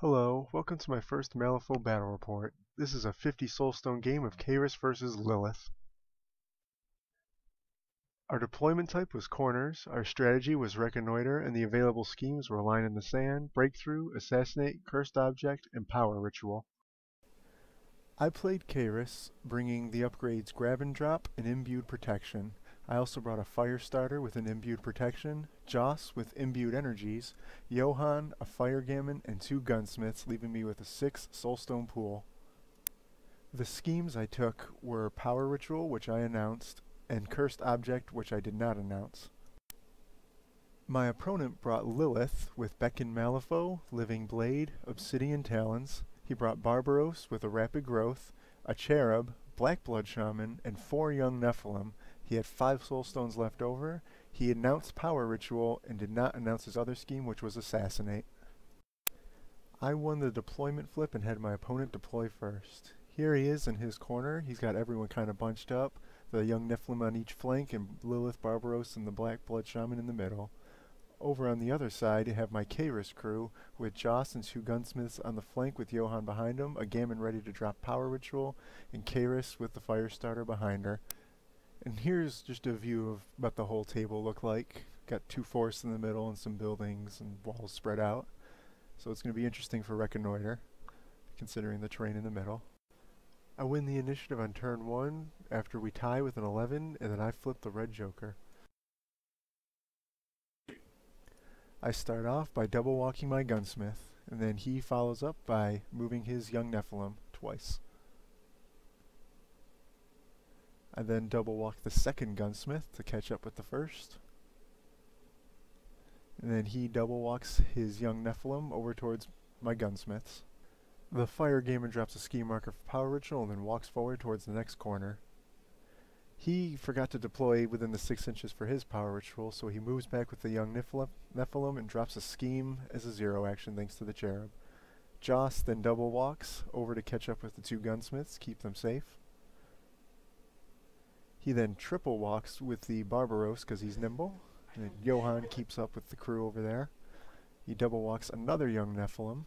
Hello, welcome to my first m&su battle report. This is a 50 soulstone game of Kaeris vs Lilith. Our deployment type was corners, our strategy was reconnoiter, and the available schemes were line in the sand, breakthrough, assassinate, cursed object, and power ritual. I played Kaeris, bringing the upgrades grab and drop and imbued protection. I also brought a fire starter with an imbued protection, Joss with imbued energies, Johann, a fire gammon, and 2 gunsmiths, leaving me with a 6 soulstone pool. The schemes I took were power ritual, which I announced, and cursed object, which I did not announce. My opponent brought Lilith with Beckon Malifaux, Living Blade, Obsidian Talons. He brought Barbaros with a rapid growth, a Cherub, Blackblood Shaman, and 4 young Nephilim. He had 5 soulstones left over. He announced power ritual and did not announce his other scheme, which was assassinate. I won the deployment flip and had my opponent deploy first. Here he is in his corner. He's got everyone kind of bunched up. The young Nephilim on each flank and Lilith, Barbaros, and the Blackblood Shaman in the middle. Over on the other side, you have my Kaeris crew, with Joss and 2 gunsmiths on the flank with Johann behind him, a gammon ready to drop power ritual, and Kaeris with the fire starter behind her. And here's just a view of what the whole table looked like. Got 2 forests in the middle and some buildings and walls spread out. So it's going to be interesting for reconnoiter, considering the terrain in the middle. I win the initiative on turn 1 after we tie with an 11, and then I flip the red joker. I start off by double walking my gunsmith, and then he follows up by moving his young Nephilim twice. I then double walk the second gunsmith to catch up with the first. And then he double walks his young Nephilim over towards my gunsmiths. The fire gamer drops a scheme marker for power ritual and then walks forward towards the next corner. He forgot to deploy within the 6 inches for his power ritual, so he moves back with the young Nephilim and drops a scheme as a 0 action thanks to the Cherub. Joss then double walks over to catch up with the 2 gunsmiths, keep them safe. He then triple walks with the Barbaros because he's nimble, and then Johann keeps up with the crew over there. He double walks another young Nephilim.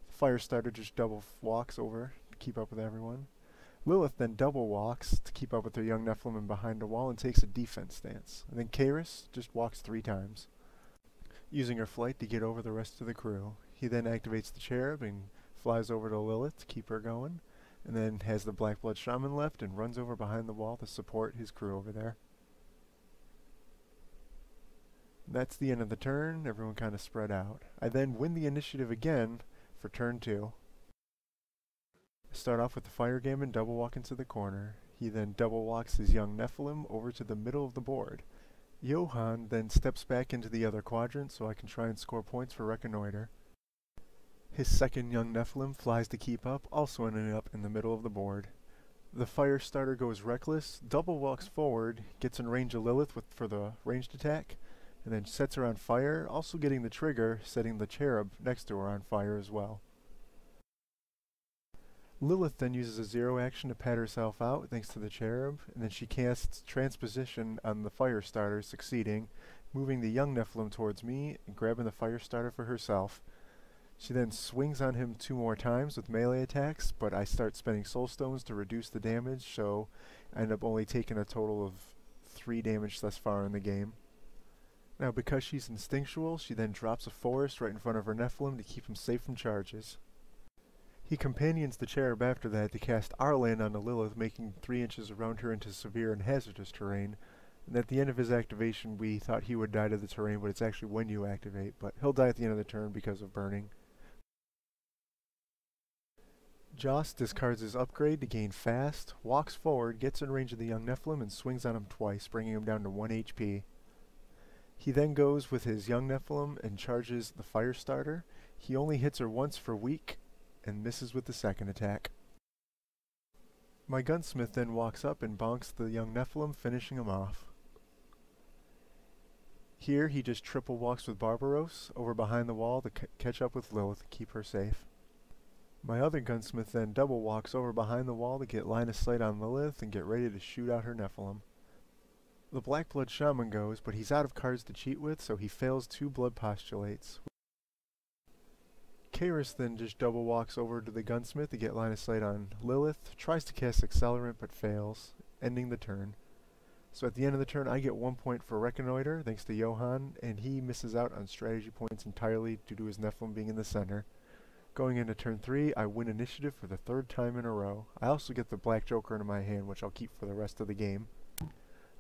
The fire starter just double walks over to keep up with everyone. Lilith then double walks to keep up with her young Nephilim behind a wall and takes a defense stance. And then Kaeris just walks 3 times, using her flight to get over the rest of the crew. He then activates the Cherub and flies over to Lilith to keep her going, and then has the Blackblood Shaman left and runs over behind the wall to support his crew over there. That's the end of the turn. Everyone kind of spread out. I then win the initiative again for turn 2. Start off with the fire gammon double walk into the corner. He then double walks his young Nephilim over to the middle of the board. Johann then steps back into the other quadrant so I can try and score points for reconnoiter. His second young Nephilim flies to keep up, also ending up in the middle of the board. The fire starter goes reckless, double walks forward, gets in range of Lilith for the ranged attack, and then sets her on fire, also getting the trigger, setting the Cherub next to her on fire as well. Lilith then uses a 0 action to pad herself out thanks to the Cherub, and then she casts Transposition on the fire starter, succeeding, moving the young Nephilim towards me and grabbing the fire starter for herself. She then swings on him 2 more times with melee attacks, but I start spending soulstones to reduce the damage, so I end up only taking a total of 3 damage thus far in the game. Now because she's instinctual, she then drops a forest right in front of her Nephilim to keep him safe from charges. He companions the Cherub after that to cast Arlan on the Lilith, making 3 inches around her into severe and hazardous terrain. And at the end of his activation, we thought he would die to the terrain, but it's actually when you activate. But he'll die at the end of the turn because of burning. Joss discards his upgrade to gain fast, walks forward, gets in range of the young Nephilim, and swings on him twice, bringing him down to 1 HP. He then goes with his young Nephilim and charges the fire starter. He only hits her once for weak, and misses with the second attack. My gunsmith then walks up and bonks the young Nephilim, finishing him off. Here he just triple walks with Barbaros over behind the wall to catch up with Lilith and keep her safe. My other gunsmith then double walks over behind the wall to get line of sight on Lilith and get ready to shoot out her Nephilim. The Blackblood Shaman goes, but he's out of cards to cheat with, so he fails 2 blood postulates. Kaeris then just double walks over to the gunsmith to get line of sight on Lilith, tries to cast Accelerant but fails, ending the turn. So at the end of the turn I get 1 point for Reconnoiter thanks to Johann, and he misses out on strategy points entirely due to his Nephilim being in the center. Going into turn 3, I win initiative for the 3rd time in a row. I also get the Black Joker into my hand, which I'll keep for the rest of the game.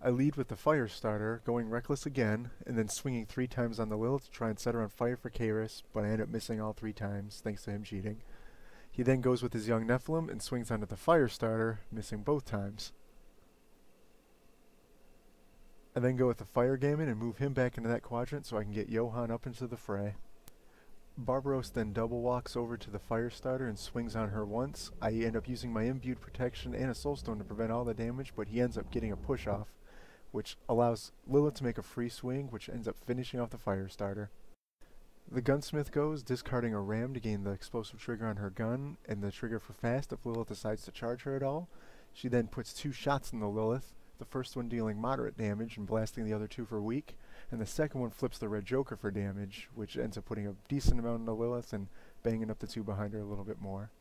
I lead with the Fire Starter, going reckless again, and then swinging 3 times on the Lilith to try and set her on fire for Kaeris, but I end up missing all 3 times, thanks to him cheating. He then goes with his young Nephilim and swings onto the Fire Starter, missing both times. I then go with the Fire Gammon and move him back into that quadrant so I can get Johann up into the fray. Barbaros then double walks over to the Fire Starter and swings on her once. I end up using my imbued protection and a soulstone to prevent all the damage, but he ends up getting a push off, which allows Lilith to make a free swing, which ends up finishing off the Fire Starter. The gunsmith goes, discarding a ram to gain the explosive trigger on her gun, and the trigger for fast if Lilith decides to charge her at all. She then puts 2 shots in the Lilith, the first one dealing moderate damage and blasting the other 2 for weak, and the second one flips the Red Joker for damage, which ends up putting a decent amount into Lilith and banging up the 2 behind her a little bit more.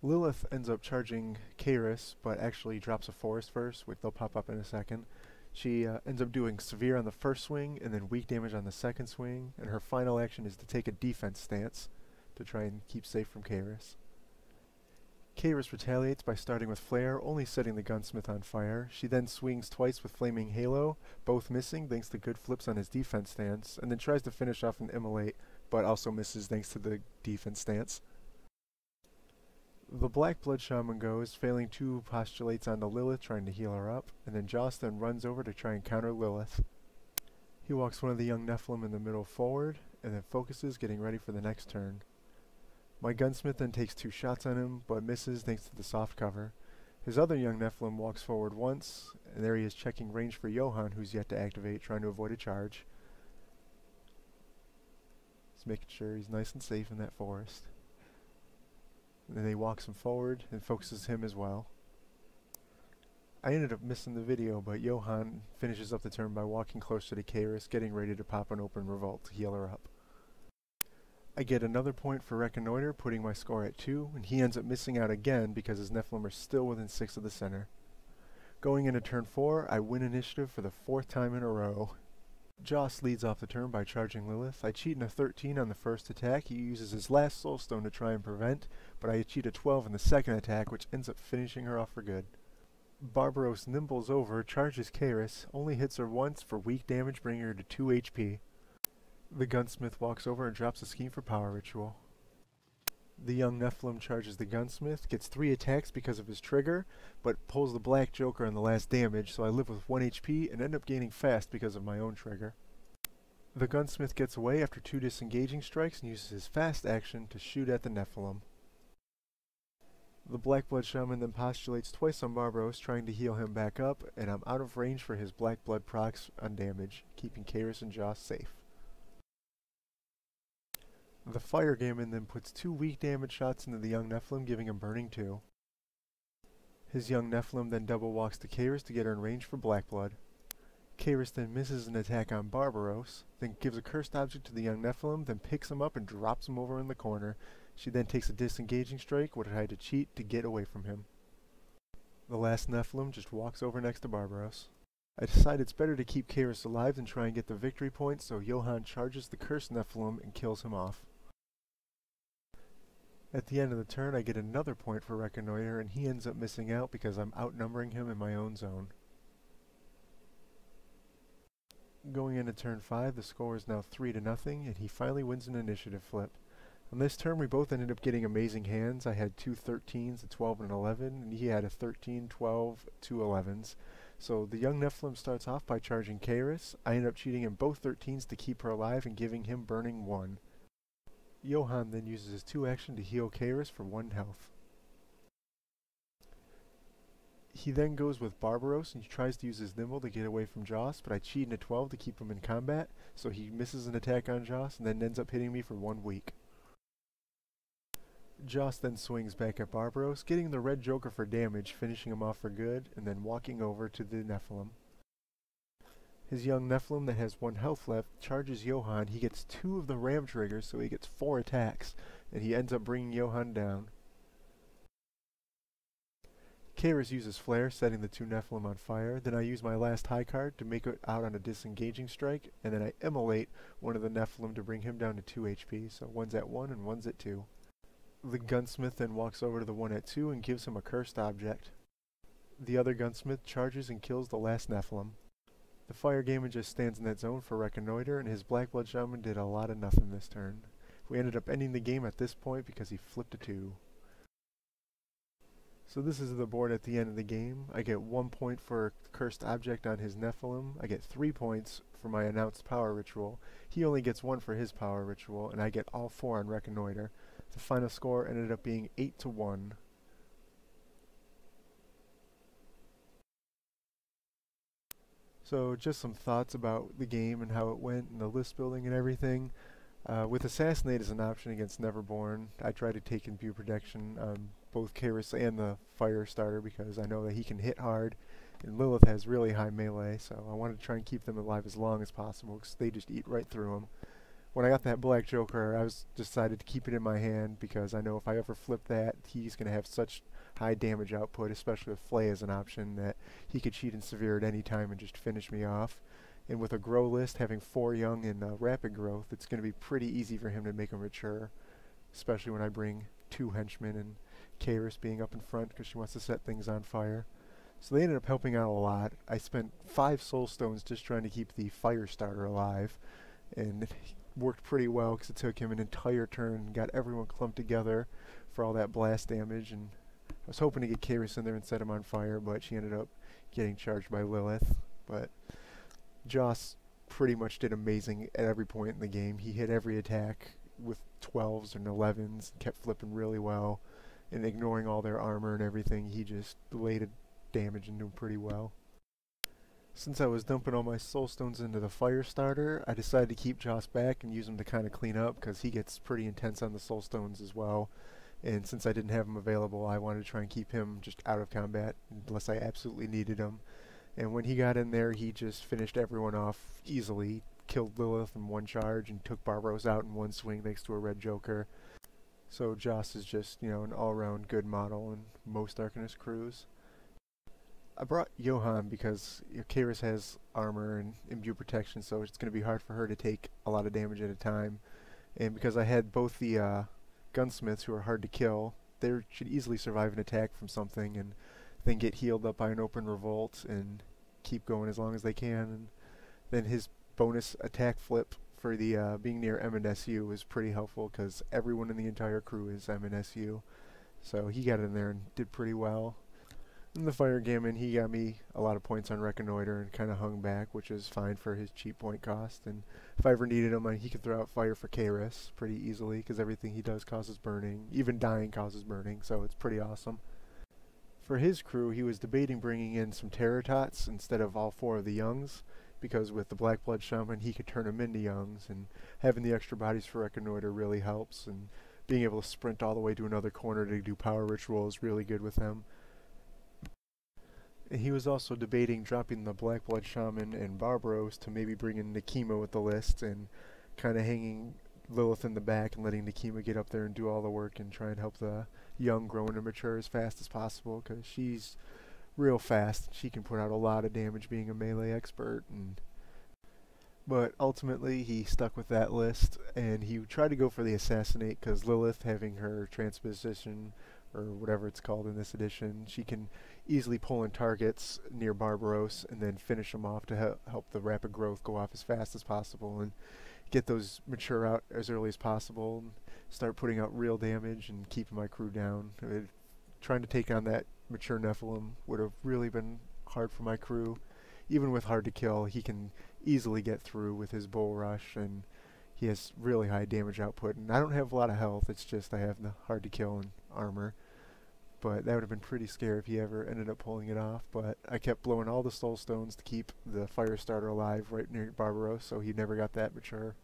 Lilith ends up charging Kaeris, but actually drops a forest first, which they'll pop up in a second. She ends up doing severe on the first swing, and then weak damage on the second swing, and her final action is to take a defense stance to try and keep safe from Kaeris. Kaeris retaliates by starting with Flare, only setting the gunsmith on fire. She then swings twice with Flaming Halo, both missing thanks to good flips on his defense stance, and then tries to finish off an Immolate, but also misses thanks to the defense stance. The Black Blood Shaman goes, failing 2 postulates onto Lilith, trying to heal her up, and then Joss then runs over to try and counter Lilith. He walks one of the young Nephilim in the middle forward, and then focuses, getting ready for the next turn. My gunsmith then takes 2 shots on him, but misses thanks to the soft cover. His other young Nephilim walks forward once, and there he is checking range for Johann, who's yet to activate, trying to avoid a charge. Just making sure he's nice and safe in that forest. And then he walks him forward and focuses him as well. I ended up missing the video, but Johann finishes up the turn by walking closer to Kaeris, getting ready to pop an open revolt to heal her up. I get another point for Reconnoiter, putting my score at 2, and he ends up missing out again because his Nephilim are still within 6 of the center. Going into turn 4, I win initiative for the 4th time in a row. Joss leads off the turn by charging Lilith. I cheat in a 13 on the first attack. He uses his last soulstone to try and prevent, but I cheat a 12 in the second attack, which ends up finishing her off for good. Barbaros nimbles over, charges Kaeris, only hits her once for weak damage, bringing her to 2 HP. The gunsmith walks over and drops a scheme for power ritual. The young Nephilim charges the gunsmith, gets 3 attacks because of his trigger, but pulls the Black Joker on the last damage, so I live with 1 HP and end up gaining fast because of my own trigger. The gunsmith gets away after 2 disengaging strikes and uses his fast action to shoot at the Nephilim. The Black Blood Shaman then postulates twice on Barbaros, trying to heal him back up, and I'm out of range for his Black Blood procs on damage, keeping Kaeris and Joss safe. The Fire Gammon then puts 2 weak damage shots into the young Nephilim, giving him burning 2. His young Nephilim then double walks to Kaeris to get her in range for Black Blood. Kaeris then misses an attack on Barbaros, then gives a cursed object to the young Nephilim, then picks him up and drops him over in the corner. She then takes a disengaging strike, which I had to cheat to get away from him. The last Nephilim just walks over next to Barbaros. I decide it's better to keep Kaeris alive than try and get the victory point, so Johann charges the cursed Nephilim and kills him off. At the end of the turn, I get another point for Reconnoiter, and he ends up missing out because I'm outnumbering him in my own zone. Going into turn 5, the score is now 3-0, and he finally wins an initiative flip. On this turn, we both ended up getting amazing hands. I had 2 13s, a 12 and an 11, and he had a 13, 12, 2 11s. So the young Nephilim starts off by charging Kaeris. I end up cheating in both 13s to keep her alive and giving him burning 1. Johann then uses his 2 action to heal Kaeris for 1 health. He then goes with Barbaros and he tries to use his Nimble to get away from Joss, but I cheat in a 12 to keep him in combat, so he misses an attack on Joss and then ends up hitting me for 1 weak. Joss then swings back at Barbaros, getting the Red Joker for damage, finishing him off for good, and then walking over to the Nephilim. His young Nephilim that has 1 health left charges Johann. He gets 2 of the ram triggers, so he gets 4 attacks, and he ends up bringing Johann down. Kaeris uses Flare, setting the 2 Nephilim on fire. Then I use my last high card to make it out on a disengaging strike, and then I immolate one of the Nephilim to bring him down to 2 HP, so one's at 1 and one's at 2. The gunsmith then walks over to the one at 2 and gives him a cursed object. The other gunsmith charges and kills the last Nephilim. The fire gamer just stands in that zone for reconnoiter, and his Black Blood Shaman did a lot of nothing this turn. We ended up ending the game at this point because he flipped a 2. So this is the board at the end of the game. I get 1 point for a cursed object on his Nephilim. I get 3 points for my announced power ritual. He only gets 1 for his power ritual, and I get all 4 on reconnoiter. The final score ended up being 8-1. So just some thoughts about the game and how it went and the list building and everything. With Assassinate as an option against Neverborn, I try to take imbue protection on both Kaeris and the fire starter because I know that he can hit hard, and Lilith has really high melee, so I wanted to try and keep them alive as long as possible because they just eat right through them. When I got that Black Joker, I decided to keep it in my hand because I know if I ever flip that, he's going to have such high damage output, especially with Flay as an option, that he could cheat and severe at any time and just finish me off. And with a grow list, having 4 young and rapid growth, it's going to be pretty easy for him to make him mature, especially when I bring 2 henchmen and Kaeris being up in front because she wants to set things on fire. So they ended up helping out a lot. I spent 5 soul stones just trying to keep the fire starter alive, and it worked pretty well because it took him an entire turn and got everyone clumped together for all that blast damage. And I was hoping to get Kaeris in there and set him on fire, but she ended up getting charged by Lilith. But Joss pretty much did amazing at every point in the game. He hit every attack with 12s and 11s, kept flipping really well, and ignoring all their armor and everything, he just laid damage into him pretty well. Since I was dumping all my soul stones into the fire starter, I decided to keep Joss back and use him to kind of clean up because he gets pretty intense on the soul stones as well. And since I didn't have him available, I wanted to try and keep him just out of combat unless I absolutely needed him. And when he got in there, he just finished everyone off easily, killed Lilith in 1 charge, and took Barbaros out in 1 swing thanks to a red Joker. So Joss is just, an all-around good model in most Arcanist crews. I brought Johann because Kaeris has armor and imbue protection, so it's going to be hard for her to take a lot of damage at a time. And because I had both the gunsmiths who are hard to kill, they should easily survive an attack from something and then get healed up by an open revolt and keep going as long as they can. And then his bonus attack flip for the being near m&su was pretty helpful because everyone in the entire crew is m&su. So he got in there and did pretty well. In the fire gammon, he got me a lot of points on reconnoiter and kind of hung back, which is fine for his cheap point cost. And if I ever needed him, he could throw out fire for Kaeris pretty easily because everything he does causes burning. Even dying causes burning, so it's pretty awesome. For his crew, he was debating bringing in some Terratots instead of all 4 of the youngs, because with the Black Blood Shaman, he could turn them into youngs, and having the extra bodies for reconnoiter really helps, and being able to sprint all the way to another corner to do power ritual is really good with him. And he was also debating dropping the Black Blood Shaman and Barbaros to maybe bring in Nekima with the list and kind of hanging Lilith in the back and letting Nekima get up there and do all the work and try and help the young grow and mature as fast as possible because she's real fast. She can put out a lot of damage being a melee expert. But ultimately he stuck with that list and he tried to go for the Assassinate because Lilith, having her transposition or whatever it's called in this edition, she can easily pull in targets near Barbaros and then finish them off to help the rapid growth go off as fast as possible and get those mature out as early as possible and start putting out real damage and keeping my crew down. Trying to take on that mature Nephilim would have really been hard for my crew. Even with hard to kill, he can easily get through with his bull rush, and he has really high damage output. And I don't have a lot of health, it's just I have the hard to kill and armor. But that would have been pretty scary if he ever ended up pulling it off. But I kept blowing all the soul stones to keep the fire starter alive right near Barbaros, so he never got that mature.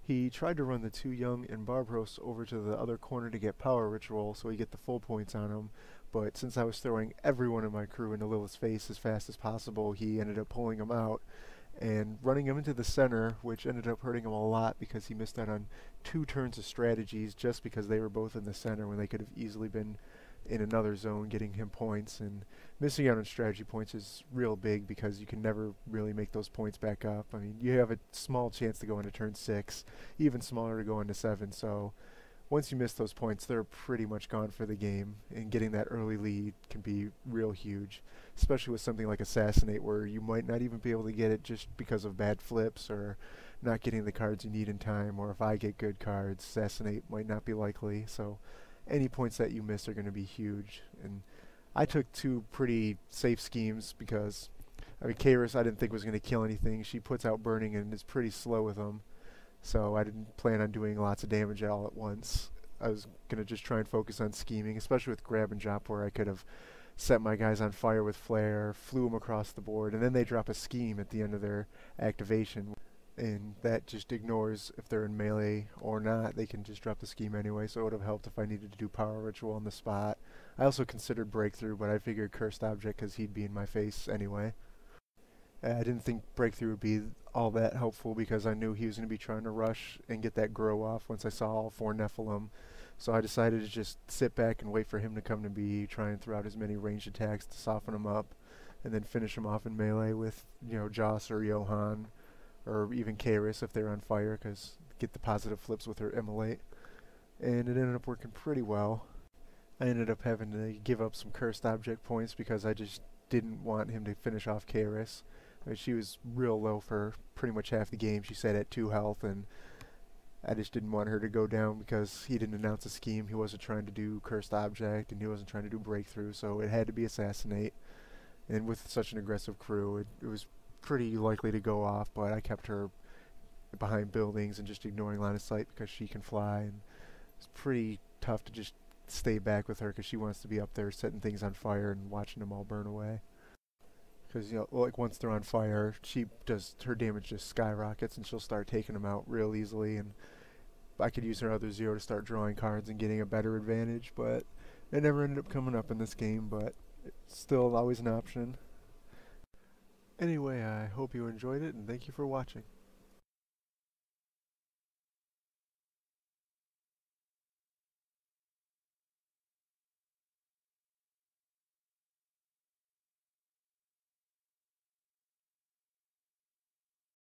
He tried to run the 2 young and Barbaros over to the other corner to get power ritual so he get the full points on him. But since I was throwing everyone in my crew into Lilith's face as fast as possible, he ended up pulling him out. and running him into the center, which ended up hurting him a lot because he missed out on 2 turns of strategies just because they were both in the center when they could have easily been in another zone getting him points. And missing out on strategy points is real big because you can never really make those points back up. I mean, you have a small chance to go into turn 6, even smaller to go into 7, so once you miss those points, they're pretty much gone for the game, and getting that early lead can be real huge, especially with something like Assassinate, where you might not even be able to get it just because of bad flips or not getting the cards you need in time, or if I get good cards, Assassinate might not be likely, so any points that you miss are going to be huge. And I took 2 pretty safe schemes because, I mean, Kaeris I didn't think was going to kill anything. She puts out burning and is pretty slow with them. So I didn't plan on doing lots of damage all at once. I was going to just try and focus on scheming, especially with grab and drop, where I could have set my guys on fire with flare, flew them across the board, and then they drop a scheme at the end of their activation. And that just ignores if they're in melee or not. They can just drop the scheme anyway, so it would have helped if I needed to do power ritual on the spot. I also considered breakthrough, but I figured cursed object because he'd be in my face anyway. I didn't think breakthrough would be all that helpful because I knew he was going to be trying to rush and get that grow off once I saw all 4 Nephilim. So I decided to just sit back and wait for him to come to me, try and throw out as many ranged attacks to soften him up, and then finish him off in melee with, you know, Joss or Johann, or even Kaeris if they're on fire, because get the positive flips with her immolate. And it ended up working pretty well. I ended up having to give up some cursed object points because I just didn't want him to finish off Kaeris. I mean, she was real low for pretty much half the game. She sat at 2 health, and I just didn't want her to go down because he didn't announce a scheme. He wasn't trying to do cursed object, and he wasn't trying to do breakthrough, so it had to be assassinate. And with such an aggressive crew, it was pretty likely to go off, but I kept her behind buildings and just ignoring line of sight because she can fly, and it's pretty tough to just stay back with her because she wants to be up there setting things on fire and watching them all burn away. Because, you know, like once they're on fire, her damage just skyrockets, and she'll start taking them out real easily. And I could use her other 0 to start drawing cards and getting a better advantage, but it never ended up coming up in this game. But it's still always an option. Anyway, I hope you enjoyed it, and thank you for watching.